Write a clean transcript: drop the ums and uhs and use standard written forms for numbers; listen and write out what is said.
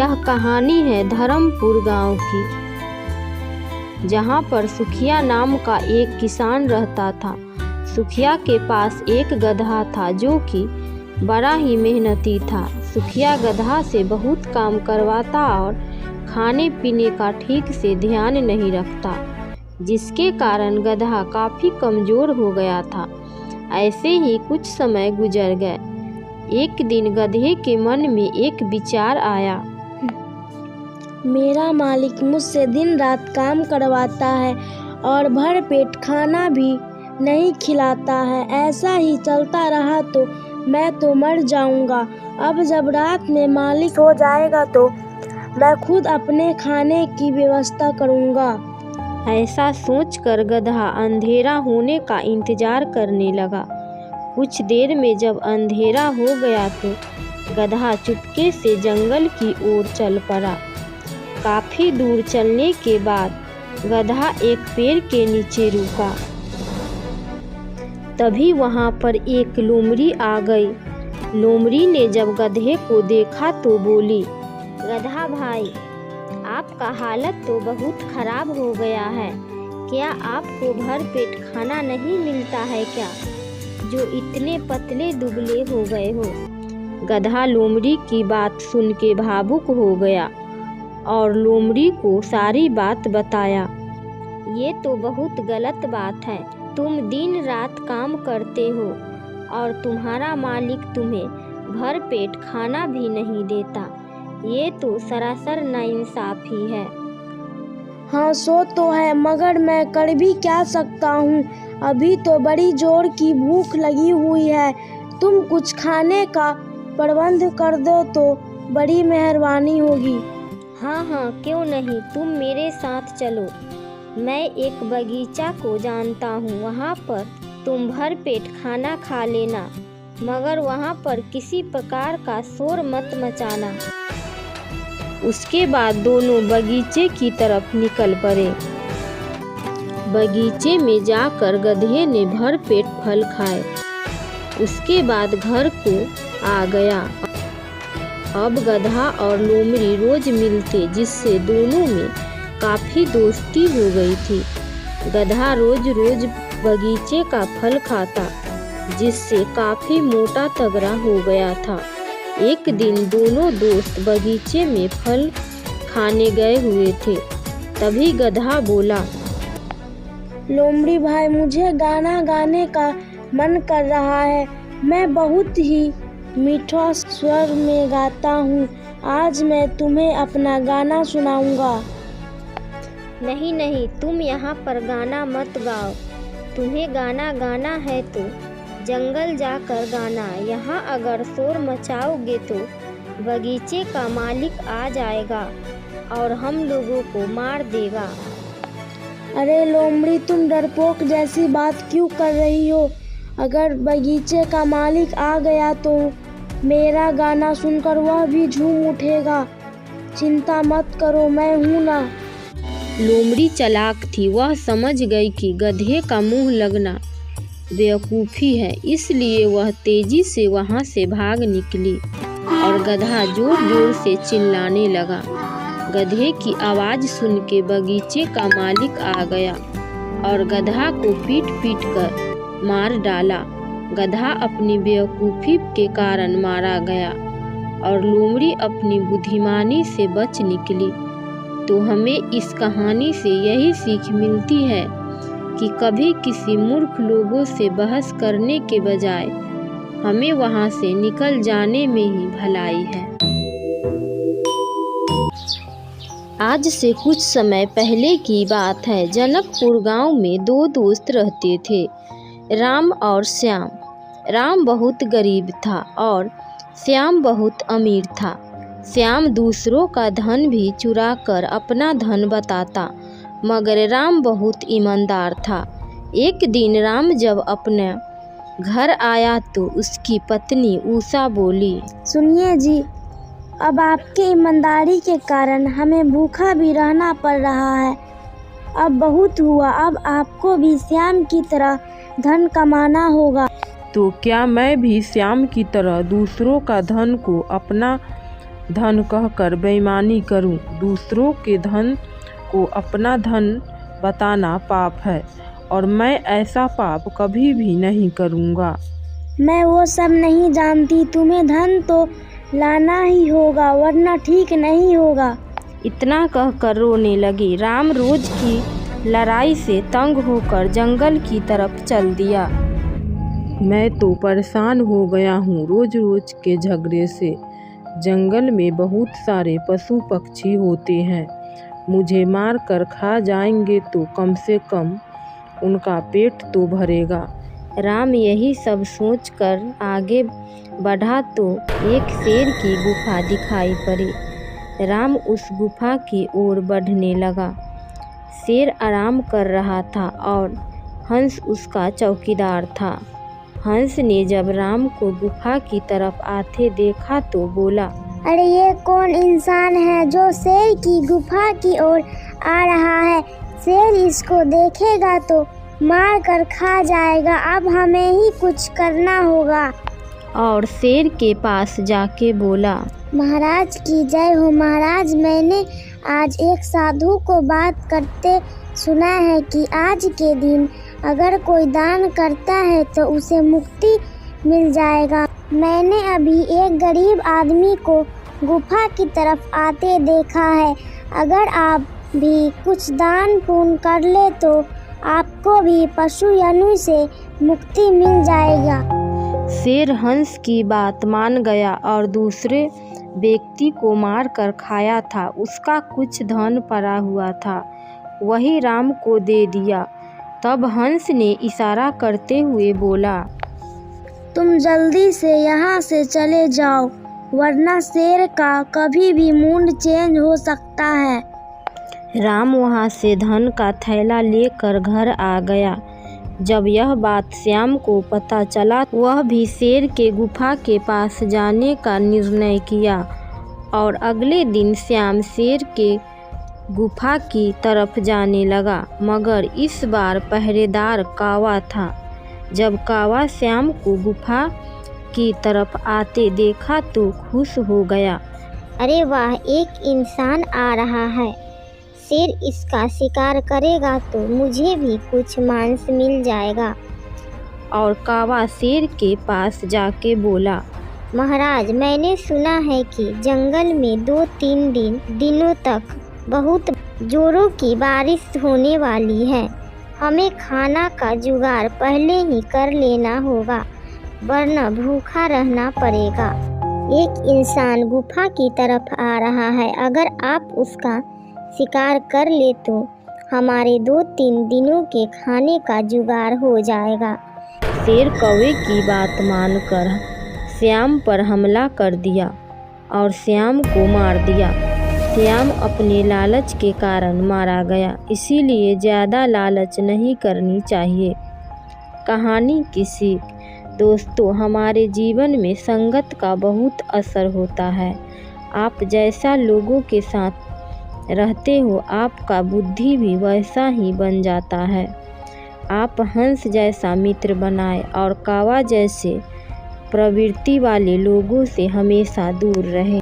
यह कहानी है धर्मपुर गांव की, जहां पर सुखिया नाम का एक किसान रहता था। सुखिया के पास एक गधा था जो कि बड़ा ही मेहनती था। सुखिया गधा से बहुत काम करवाता और खाने पीने का ठीक से ध्यान नहीं रखता, जिसके कारण गधा काफ़ी कमज़ोर हो गया था। ऐसे ही कुछ समय गुजर गए। एक दिन गधे के मन में एक विचार आया। मेरा मालिक मुझसे दिन रात काम करवाता है और भर पेट खाना भी नहीं खिलाता है। ऐसा ही चलता रहा तो मैं तो मर जाऊंगा। अब जब रात में मालिक हो जाएगा तो मैं खुद अपने खाने की व्यवस्था करूंगा। ऐसा सोचकर गधा अंधेरा होने का इंतजार करने लगा। कुछ देर में जब अंधेरा हो गया तो गधा चुपके से जंगल की ओर चल पड़ा। काफ़ी दूर चलने के बाद गधा एक पेड़ के नीचे रुका। तभी वहाँ पर एक लोमड़ी आ गई। लोमड़ी ने जब गधे को देखा तो बोली, गधा भाई, आपका हालत तो बहुत खराब हो गया है। क्या आपको भर पेट खाना नहीं मिलता है क्या, जो इतने पतले दुबले हो गए हो? गधा लोमड़ी की बात सुन के भावुक हो गया और लोमड़ी को सारी बात बताया। ये तो बहुत गलत बात है। तुम दिन रात काम करते हो और तुम्हारा मालिक तुम्हें भर पेट खाना भी नहीं देता। ये तो सरासर नाइंसाफ़ी है। हाँ, सो तो है, मगर मैं कर भी क्या सकता हूँ। अभी तो बड़ी जोर की भूख लगी हुई है। तुम कुछ खाने का प्रबंध कर दो तो बड़ी मेहरबानी होगी। हाँ हाँ, क्यों नहीं, तुम मेरे साथ चलो। मैं एक बगीचा को जानता हूँ, वहाँ पर तुम भर पेट खाना खा लेना, मगर वहाँ पर किसी प्रकार का शोर मत मचाना। उसके बाद दोनों बगीचे की तरफ निकल पड़े। बगीचे में जाकर गधे ने भर पेट फल खाए। उसके बाद घर को आ गया। अब गधा और लोमड़ी रोज मिलते, जिससे दोनों में काफ़ी दोस्ती हो गई थी। गधा रोज रोज बगीचे का फल खाता, जिससे काफ़ी मोटा तगड़ा हो गया था। एक दिन दोनों दोस्त बगीचे में फल खाने गए हुए थे। तभी गधा बोला, लोमड़ी भाई, मुझे गाना गाने का मन कर रहा है। मैं बहुत ही मीठा स्वर में गाता हूँ। आज मैं तुम्हें अपना गाना सुनाऊंगा। नहीं नहीं, तुम यहाँ पर गाना मत गाओ। तुम्हें गाना गाना है तो जंगल जाकर गाना। यहाँ अगर शोर मचाओगे तो बगीचे का मालिक आ जाएगा और हम लोगों को मार देगा। अरे लोमड़ी, तुम डरपोक जैसी बात क्यों कर रही हो? अगर बगीचे का मालिक आ गया तो मेरा गाना सुनकर वह भी झूम उठेगा। चिंता मत करो, मैं हूँ ना। लोमड़ी चालाक थी। वह समझ गई कि गधे का मुंह लगना बेवकूफ़ी है, इसलिए वह तेजी से वहां से भाग निकली और गधा जोर जोर से चिल्लाने लगा। गधे की आवाज़ सुन के बगीचे का मालिक आ गया और गधा को पीट पीट कर मार डाला। गधा अपनी बेवकूफ़ी के कारण मारा गया और लोमड़ी अपनी बुद्धिमानी से बच निकली। तो हमें इस कहानी से यही सीख मिलती है कि कभी किसी मूर्ख लोगों से बहस करने के बजाय हमें वहां से निकल जाने में ही भलाई है। आज से कुछ समय पहले की बात है। जनकपुर गांव में दो दोस्त रहते थे, राम और श्याम। राम बहुत गरीब था और श्याम बहुत अमीर था। श्याम दूसरों का धन भी चुरा कर अपना धन बताता, मगर राम बहुत ईमानदार था। एक दिन राम जब अपने घर आया तो उसकी पत्नी उषा बोली, सुनिए जी, अब आपके ईमानदारी के कारण हमें भूखा भी रहना पड़ रहा है। अब बहुत हुआ, अब आपको भी श्याम की तरह धन कमाना होगा। तो क्या मैं भी श्याम की तरह दूसरों का धन को अपना धन कहकर बेईमानी करूं। दूसरों के धन को अपना धन बताना पाप है और मैं ऐसा पाप कभी भी नहीं करूंगा। मैं वो सब नहीं जानती, तुम्हें धन तो लाना ही होगा वरना ठीक नहीं होगा। इतना कहकर रोने लगी। राम रोज की लड़ाई से तंग होकर जंगल की तरफ चल दिया। मैं तो परेशान हो गया हूँ रोज रोज के झगड़े से। जंगल में बहुत सारे पशु पक्षी होते हैं, मुझे मार कर खा जाएंगे तो कम से कम उनका पेट तो भरेगा। राम यही सब सोचकर आगे बढ़ा तो एक शेर की गुफा दिखाई पड़ी। राम उस गुफा की ओर बढ़ने लगा। शेर आराम कर रहा था और हंस उसका चौकीदार था। हंस ने जब राम को गुफा की तरफ आते देखा तो बोला, अरे ये कौन इंसान है जो शेर की गुफा की ओर आ रहा है? शेर इसको देखेगा तो मार कर खा जाएगा, अब हमें ही कुछ करना होगा। और शेर के पास जाके बोला, महाराज की जय हो महाराज, मैंने आज एक साधु को बात करते सुना है कि आज के दिन अगर कोई दान करता है तो उसे मुक्ति मिल जाएगा। मैंने अभी एक गरीब आदमी को गुफा की तरफ आते देखा है, अगर आप भी कुछ दान पुण्य कर ले तो आपको भी पशु यनु से मुक्ति मिल जाएगा। शेर हंस की बात मान गया और दूसरे व्यक्ति को मार कर खाया था। उसका कुछ धन पड़ा हुआ था, वही राम को दे दिया। तब हंस ने इशारा करते हुए बोला, तुम जल्दी से यहाँ से चले जाओ वरना शेर का कभी भी मूड चेंज हो सकता है। राम वहाँ से धन का थैला लेकर घर आ गया। जब यह बात श्याम को पता चला, वह भी शेर के गुफा के पास जाने का निर्णय किया और अगले दिन श्याम शेर के गुफा की तरफ जाने लगा। मगर इस बार पहरेदार कावा था। जब कावा श्याम को गुफा की तरफ आते देखा तो खुश हो गया। अरे वाह, एक इंसान आ रहा है, शेर इसका शिकार करेगा तो मुझे भी कुछ मांस मिल जाएगा। और कावा शेर के पास जाके बोला, महाराज, मैंने सुना है कि जंगल में 2-3 दिनों तक बहुत जोरों की बारिश होने वाली है। हमें खाना का जुगाड़ पहले ही कर लेना होगा वरना भूखा रहना पड़ेगा। एक इंसान गुफा की तरफ आ रहा है, अगर आप उसका शिकार कर ले तो हमारे 2-3 दिनों के खाने का जुगाड़ हो जाएगा। शेर कौवे की बात मानकर श्याम पर हमला कर दिया और श्याम को मार दिया। श्याम अपने लालच के कारण मारा गया, इसीलिए ज़्यादा लालच नहीं करनी चाहिए। कहानी की सीख, दोस्तों, हमारे जीवन में संगत का बहुत असर होता है। आप जैसा लोगों के साथ रहते हो, आपका बुद्धि भी वैसा ही बन जाता है। आप हंस जैसा मित्र बनाएं और कावा जैसे प्रवृत्ति वाले लोगों से हमेशा दूर रहें।